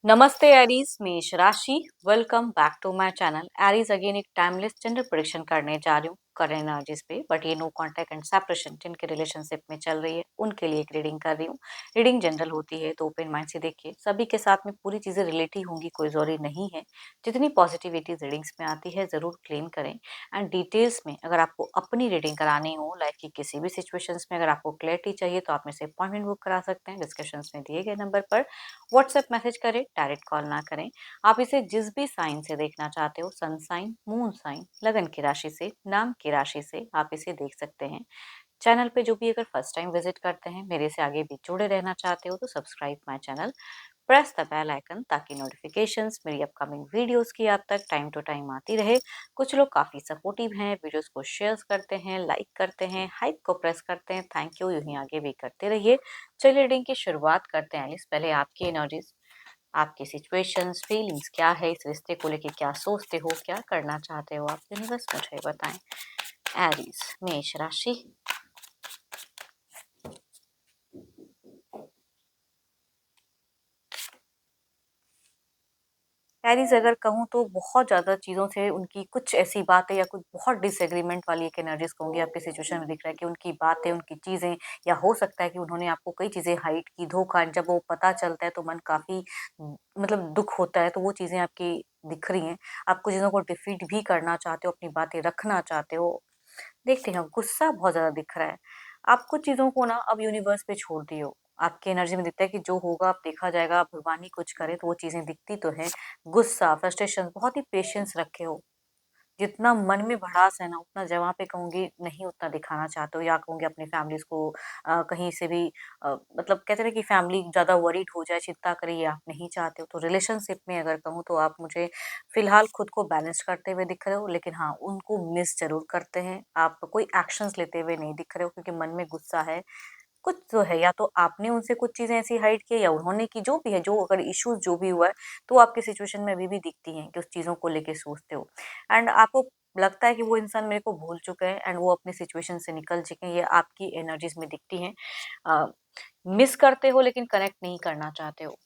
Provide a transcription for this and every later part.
नमस्ते एरीज, मेष राशि। Welcome back to my channel. Aries again एक टाइमलेस जेंडर प्रेडिक्शन करने जा रही हूँ करें एनर्जीज पे, बट ये नो कांटेक्ट एंड सेपरेशन जिनके रिलेशनशिप में चल रही है उनके लिए एक रीडिंग कर रही हूँ। रीडिंग जनरल होती है तो ओपन माइंड से देखिए, सभी के साथ में पूरी चीजें रिलेट ही होंगी, कोई जरूरी नहीं है। जितनी पॉजिटिविटी रीडिंग्स में आती है जरूर क्लेम करें। एंड डिटेल्स में अगर आपको अपनी रीडिंग करानी हो लाइफ की किसी भी सिचुएशंस में, अगर आपको क्लैरिटी चाहिए तो आप में से अपॉइंटमेंट बुक करा सकते हैं डिस्कशन में दिए गए नंबर पर। व्हाट्सएप मैसेज करें, डायरेक्ट कॉल ना करें। आप इसे जिस भी साइन से देखना चाहते हो, सन साइन, मून साइन, लगन की राशि से, नाम की राशि से आप इसे देख सकते हैं। चैनल पे जो भी अगर फर्स्ट टाइम विजिट करते हैं, मेरे से आगे भी जुड़े रहना चाहते हो तो subscribe my channel, press the bell icon ताकि नोटिफिकेशंस मेरी अपकमिंग वीडियोस की आप तक टाइम टू टाइम आती रहे। कुछ लोग काफी सपोर्टिव हैं, वीडियोस को शेयर करते हैं, लाइक करते हैं, हाइप को प्रेस करते हैं, थैंक यू, यूं ही आगे भी करते रहिए। चलिए रीडिंग की शुरुआत करते हैं। एलिस, पहले आपकी एनर्जीज, आपकी सिचुएशंस, फीलिंग्स क्या है, इस रिश्ते को लेके क्या सोचते हो, क्या करना चाहते हो आप, यूनिवर्स मुझे बताएं। एरीज, मेष राशि। एरीज अगर कहूँ तो बहुत ज़्यादा चीज़ों से उनकी कुछ ऐसी बातें या कुछ बहुत डिसएग्रीमेंट वाली एक एनर्जीज कहूँगी आपके सिचुएशन में दिख रहा है कि उनकी बातें, उनकी चीज़ें, या हो सकता है कि उन्होंने आपको कई चीज़ें हाइड की, धोखा, जब वो पता चलता है तो मन काफ़ी मतलब दुख होता है। तो वो चीज़ें आपकी दिख रही हैं। आप कुछ चीज़ों को डिफीट भी करना चाहते हो, अपनी बातें रखना चाहते हो। देखते हैं, गुस्सा बहुत ज़्यादा दिख रहा है। आप कुछ चीज़ों को ना अब यूनिवर्स पे छोड़ दिए हो। आपकी एनर्जी में दिखता है कि जो होगा अब देखा जाएगा, आप भगवान ही कुछ करे, तो वो चीज़ें दिखती तो हैं। गुस्सा, फ्रस्ट्रेशन, बहुत ही पेशेंस रखे हो। जितना मन में भड़ास है ना, उतना जहाँ पे कहूँगी नहीं उतना दिखाना चाहते हो, या कहूँगी अपनी फैमिलीज़ को कहीं से भी मतलब कहते हैं ना कि फैमिली ज़्यादा वरीड हो जाए, चिंता करे, ये आप नहीं चाहते हो। तो रिलेशनशिप में अगर कहूँ तो आप मुझे फ़िलहाल खुद को बैलेंस करते हुए दिख रहे हो, लेकिन हाँ, उनको मिस ज़रूर करते हैं। आप कोई एक्शंस लेते हुए नहीं दिख रहे हो क्योंकि मन में गुस्सा है। कुछ तो है, या तो आपने उनसे कुछ चीज़ें ऐसी हाइड की है या उन्होंने की, जो भी है, जो अगर इश्यूज़ जो भी हुआ है, तो आपकी सिचुएशन में अभी भी दिखती हैं कि उस चीज़ों को लेके सोचते हो। एंड आपको लगता है कि वो इंसान मेरे को भूल चुका है एंड वो अपनी सिचुएशन से निकल चुके हैं, ये आपकी एनर्जीज़ में दिखती हैं। अ, मिस करते हो लेकिन कनेक्ट नहीं करना चाहते हो।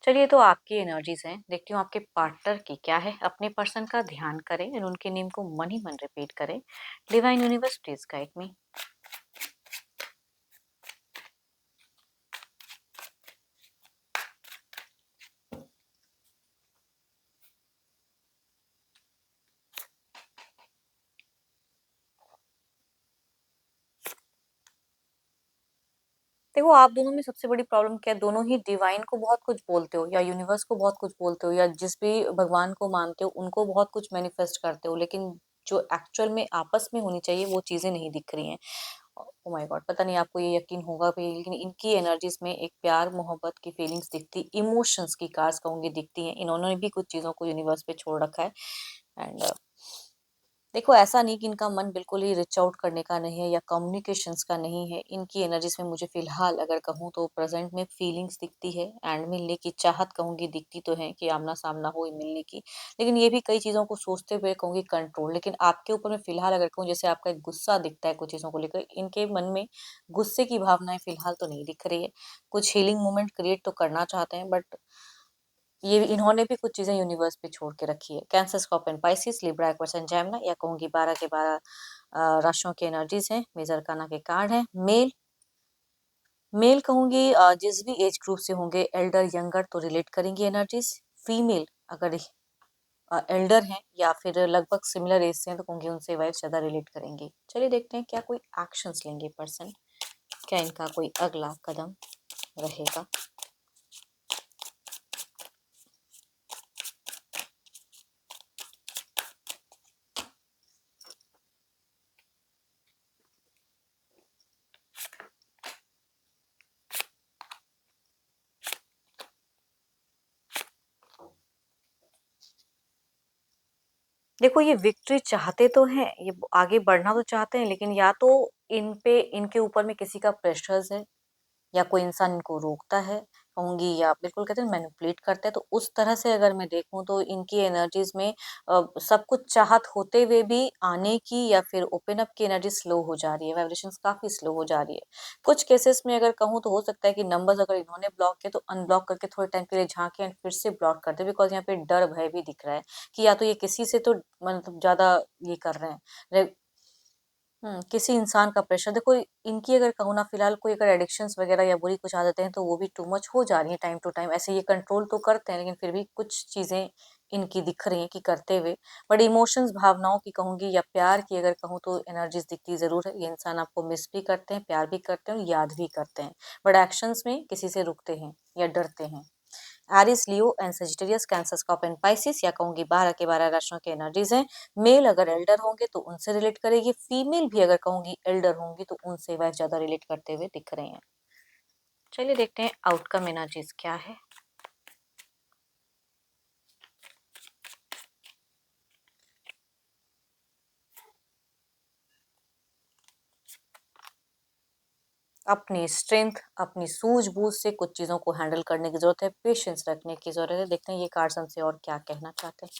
चलिए, तो आपकी एनर्जीज़ हैं, देखती हूँ आपके पार्टनर की क्या है। अपने पर्सन का ध्यान करें एंड उनके नेम को मन ही मन रिपीट करें। Divine universe please guide me. देखो, आप दोनों में सबसे बड़ी प्रॉब्लम क्या है, दोनों ही डिवाइन को बहुत कुछ बोलते हो या यूनिवर्स को बहुत कुछ बोलते हो या जिस भी भगवान को मानते हो उनको बहुत कुछ मैनिफेस्ट करते हो, लेकिन जो एक्चुअल में आपस में होनी चाहिए वो चीजें नहीं दिख रही हैं। ओ माय गॉड, पता नहीं आपको ये यकीन होगा भी, लेकिन इनकी एनर्जीज में एक प्यार मोहब्बत की फीलिंग्स दिखती, इमोशंस की कार्स कहूंगी दिखती हैं। इन्होंने भी कुछ चीजों को यूनिवर्स पे छोड़ रखा है। एंड देखो, ऐसा नहीं कि इनका मन बिल्कुल ही रीच आउट करने का नहीं है या कम्युनिकेशंस का नहीं है। इनकी एनर्जीज में मुझे फिलहाल अगर कहूँ तो प्रेजेंट में फीलिंग्स दिखती है एंड मिलने की चाहत कहूंगी दिखती तो है कि आमना सामना हो मिलने की। लेकिन ये भी कई चीजों को सोचते हुए कहूंगी कंट्रोल। लेकिन आपके ऊपर में फिलहाल अगर कहूँ, जैसे आपका एक गुस्सा दिखता है कुछ चीजों को लेकर, इनके मन में गुस्से की भावनाएं फिलहाल तो नहीं दिख रही है। कुछ हीलिंग मोमेंट क्रिएट तो करना चाहते हैं, बट ये इन्होंने भी कुछ चीजें यूनिवर्स पे छोड़ के रखी है। Cancer, scorpion, Pisces, Libra, Aquarius and Gemini, या कहूंगी 12 के 12 राशियों की एनर्जीज हैं। मेजर काना के कार्ड हैं। मेल, मेल कहूंगी जिस भी एज ग्रुप से होंगे, एल्डर यंगर तो रिलेट करेंगी एनर्जीज। फीमेल अगर एल्डर हैं या फिर लगभग सिमिलर एज से हैं तो कहूंगी उनसे वाइफ ज्यादा रिलेट करेंगी। चलिए देखते हैं क्या कोई एक्शंस लेंगे पर्सन, क्या इनका कोई अगला कदम रहेगा। देखो, ये विक्ट्री चाहते तो हैं, ये आगे बढ़ना तो चाहते हैं, लेकिन या तो इन पे, इनके ऊपर में किसी का प्रेशर्स है, या कोई इंसान इनको रोकता है, कहूँगी या बिल्कुल कहते हैं मैनिपुलेट करते हैं, तो उस तरह से अगर मैं देखूँ तो इनकी एनर्जीज़ में सब कुछ चाहत होते हुए भी आने की या फिर ओपन अप की एनर्जी स्लो हो जा रही है, वाइब्रेशंस काफ़ी स्लो हो जा रही है। कुछ केसेस में अगर कहूँ तो हो सकता है कि नंबर्स अगर इन्होंने ब्लॉक किए तो अनब्लॉक करके थोड़े टाइम के लिए झाँके एंड फिर से ब्लॉक कर दें, बिकॉज़ यहाँ पे डर भय भी दिख रहा है कि या तो ये किसी से तो मतलब ज़्यादा ये कर रहे हैं, रे किसी इंसान का प्रेशर देखो, इनकी अगर कहूँ ना फिलहाल कोई अगर एडिक्शंस वगैरह या बुरी कुछ आदतें हैं तो वो भी टू मच हो जा रही हैं टाइम टू टाइम। ऐसे ये कंट्रोल तो करते हैं लेकिन फिर भी कुछ चीज़ें इनकी दिख रही हैं कि करते हुए, बट इमोशंस भावनाओं की कहूँगी या प्यार की अगर कहूँ तो एनर्जीज़ दिखती ज़रूर है। ये इंसान आपको मिस भी करते हैं, प्यार भी करते हैं और याद भी करते हैं, बट एक्शंस में किसी से रुकते हैं या डरते हैं। Aries, Leo and Sagittarius, Cancer, Scorpio and Pisces या कहूंगी 12 के 12 राशियों के एनर्जीज हैं। मेल अगर एल्डर होंगे तो उनसे रिलेट करेगी, फीमेल भी अगर कहूंगी एल्डर होंगी तो उनसे वह ज्यादा रिलेट करते हुए दिख रहे हैं। चलिए देखते हैं आउटकम एनर्जीज क्या है। अपनी स्ट्रेंथ, अपनी सूझबूझ से कुछ चीजों को हैंडल करने की जरूरत है, पेशेंस रखने की जरूरत है। देखते हैं ये कार्ड्स हमसे और क्या कहना चाहते हैं।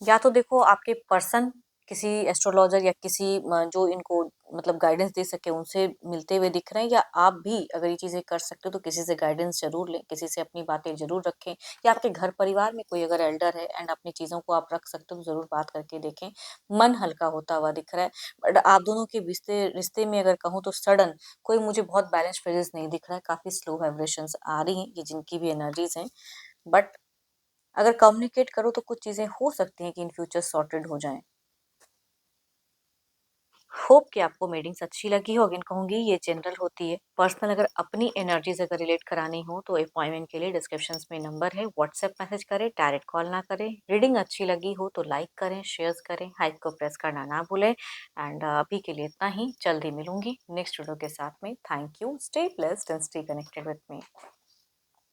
या तो देखो आपके पर्सन किसी एस्ट्रोलॉजर या किसी जो इनको मतलब गाइडेंस दे सके उनसे मिलते हुए दिख रहे हैं, या आप भी अगर ये चीजें कर सकते हो तो किसी से गाइडेंस जरूर लें, किसी से अपनी बातें जरूर रखें, या आपके घर परिवार में कोई अगर एल्डर है एंड अपनी चीजों को आप रख सकते हो तो जरूर बात करके देखें। मन हल्का होता हुआ दिख रहा है, बट आप दोनों के रिश्ते रिश्ते में अगर कहूँ तो सडन कोई मुझे बहुत बैलेंस फेजेस नहीं दिख रहा है, काफी स्लो वाइब्रेशंस आ रही हैं, ये जिनकी भी एनर्जीज हैं। बट अगर कम्युनिकेट करो तो कुछ चीजें हो सकती हैं कि इन फ्यूचर सॉर्टेड हो जाएं। होप कि आपको मीटिंग्स अच्छी लगी हो। अगेन कहूंगी ये जनरल होती है, पर्सनल अगर अपनी एनर्जीज अगर रिलेट करानी हो तो अपॉइंटमेंट के लिए डिस्क्रिप्शंस में नंबर है, व्हाट्सएप मैसेज करें, डायरेक्ट कॉल ना करें। रीडिंग अच्छी लगी हो तो लाइक करें, शेयर करें, हाइप को प्रेस करना ना भूलें। एंड अभी के लिए इतना ही, जल्दी मिलूंगी नेक्स्ट वीडियो के साथ में। Thank you, stay blessed and stay connected with me.